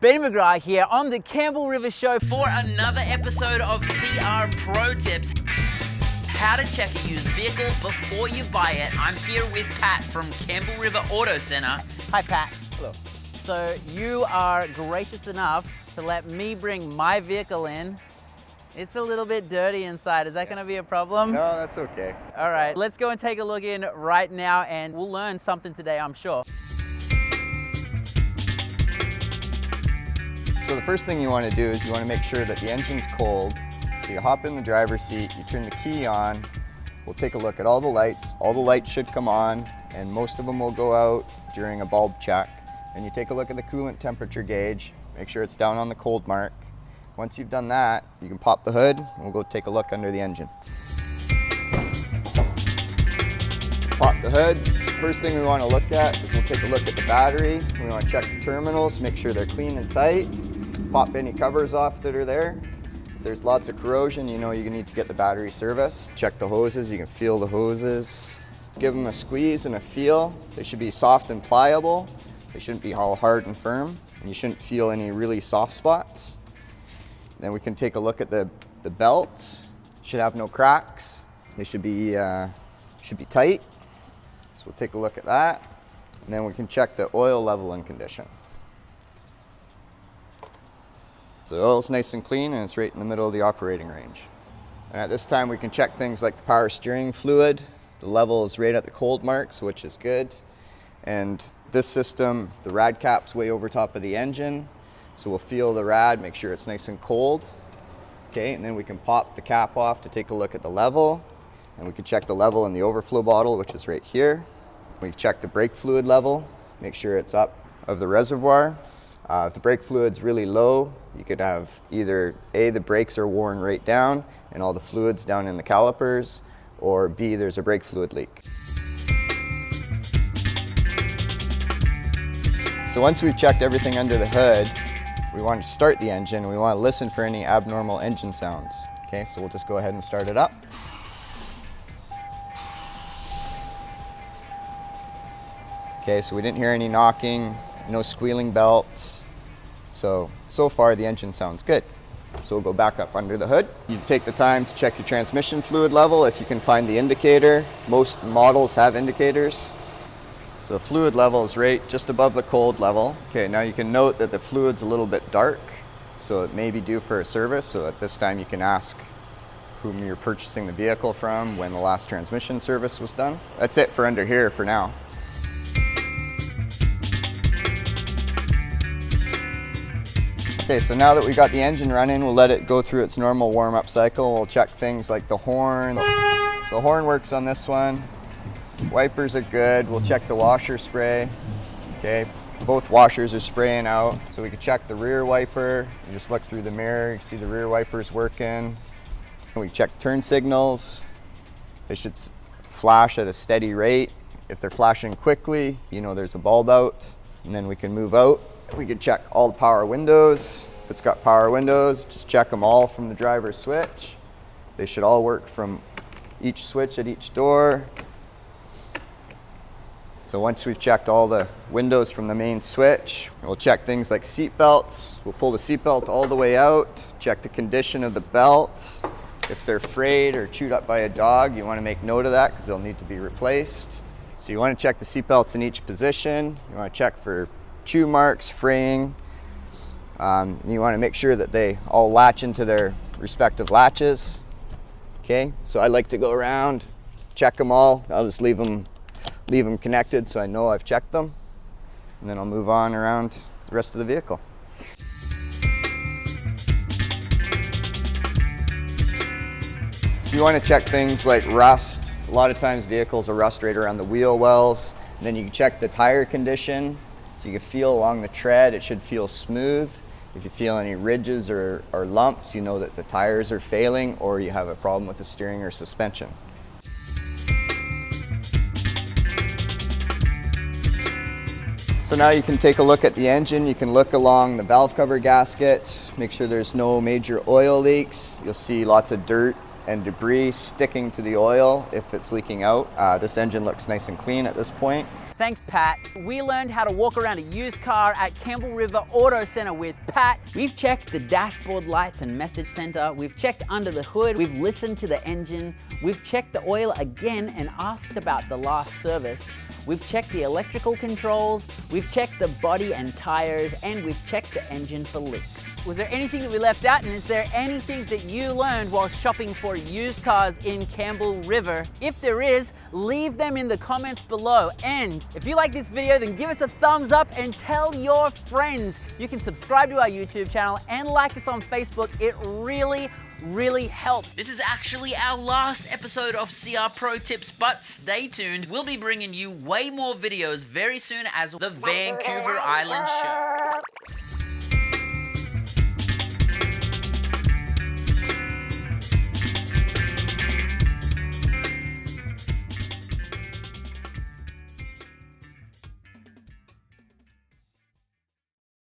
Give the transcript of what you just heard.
Ben McGrath here on the Campbell River Show for another episode of CR Pro Tips. How to check a used vehicle before you buy it. I'm here with Pat from Campbell River Auto Center. Hi Pat. Hello. So you are gracious enough to let me bring my vehicle in. It's a little bit dirty inside. Is that going to be a problem? No, that's okay. All right, let's go and take a look in right now and we'll learn something today, I'm sure. So the first thing you want to do is you want to make sure that the engine's cold. So you hop in the driver's seat, you turn the key on, we'll take a look at all the lights. All the lights should come on and most of them will go out during a bulb check. And you take a look at the coolant temperature gauge, make sure it's down on the cold mark. Once you've done that, you can pop the hood and we'll go take a look under the engine. Pop the hood. First thing we want to look at is we'll take a look at the battery. We want to check the terminals, make sure they're clean and tight. Pop any covers off that are there. If there's lots of corrosion, you know you need to get the battery serviced. Check the hoses, you can feel the hoses. Give them a squeeze and a feel. They should be soft and pliable. They shouldn't be all hard and firm. And you shouldn't feel any really soft spots. Then we can take a look at the belts. Should have no cracks. They should be tight. So we'll take a look at that. And then we can check the oil level and condition. So the oil's nice and clean and it's right in the middle of the operating range. And at this time we can check things like the power steering fluid. The level is right at the cold marks, which is good. And this system, the rad cap's way over top of the engine. So we'll feel the rad, make sure it's nice and cold. Okay, and then we can pop the cap off to take a look at the level. And we can check the level in the overflow bottle, which is right here. We can check the brake fluid level, make sure it's up of the reservoir. If the brake fluid's really low, you could have either A, the brakes are worn right down and all the fluid's down in the calipers, or B, there's a brake fluid leak. So once we've checked everything under the hood, we want to start the engine. We want to listen for any abnormal engine sounds. Okay, so we'll just go ahead and start it up. Okay, so we didn't hear any knocking, no squealing belts. So far the engine sounds good. So we'll go back up under the hood. You take the time to check your transmission fluid level if you can find the indicator. Most models have indicators. So fluid level is right just above the cold level. Okay, now you can note that the fluid's a little bit dark, so it may be due for a service. So at this time you can ask whom you're purchasing the vehicle from, when the last transmission service was done. That's it for under here for now. Okay, so now that we got the engine running, we'll let it go through its normal warm-up cycle. We'll check things like the horn. So the horn works on this one. Wipers are good. We'll check the washer spray. Okay, both washers are spraying out. So we can check the rear wiper. You just look through the mirror, you see the rear wipers working. And we check turn signals. They should flash at a steady rate. If they're flashing quickly, you know there's a bulb out. And then we can move out. We can check all the power windows. If it's got power windows, just check them all from the driver's switch. They should all work from each switch at each door. So once we've checked all the windows from the main switch, we'll check things like seat belts. We'll pull the seat belt all the way out, check the condition of the belt. If they're frayed or chewed up by a dog, you want to make note of that because they'll need to be replaced. So you want to check the seat belts in each position. You want to check for chew marks, fraying. You want to make sure that they all latch into their respective latches. Okay, so I like to go around, check them all. I'll just leave them connected so I know I've checked them, and then I'll move on around the rest of the vehicle. So you want to check things like rust. A lot of times vehicles will rust right around the wheel wells. And then you can check the tire condition, so you can feel along the tread, it should feel smooth. If you feel any ridges or lumps, you know that the tires are failing or you have a problem with the steering or suspension. So now you can take a look at the engine. You can look along the valve cover gaskets, make sure there's no major oil leaks. You'll see lots of dirt and debris sticking to the oil if it's leaking out. This engine looks nice and clean at this point. Thanks, Pat. We learned how to walk around a used car at Campbell River Auto Center with Pat. We've checked the dashboard lights and message center. We've checked under the hood. We've listened to the engine. We've checked the oil again and asked about the last service. We've checked the electrical controls. We've checked the body and tires, and we've checked the engine for leaks. Was there anything that we left out, and is there anything that you learned while shopping for used cars in Campbell River? If there is, leave them in the comments below. And if you like this video, then give us a thumbs up and tell your friends. You can subscribe to our YouTube channel and like us on Facebook. It really helps. This is actually our last episode of CR Pro Tips, but stay tuned. We'll be bringing you way more videos very soon as the Vancouver Island Show.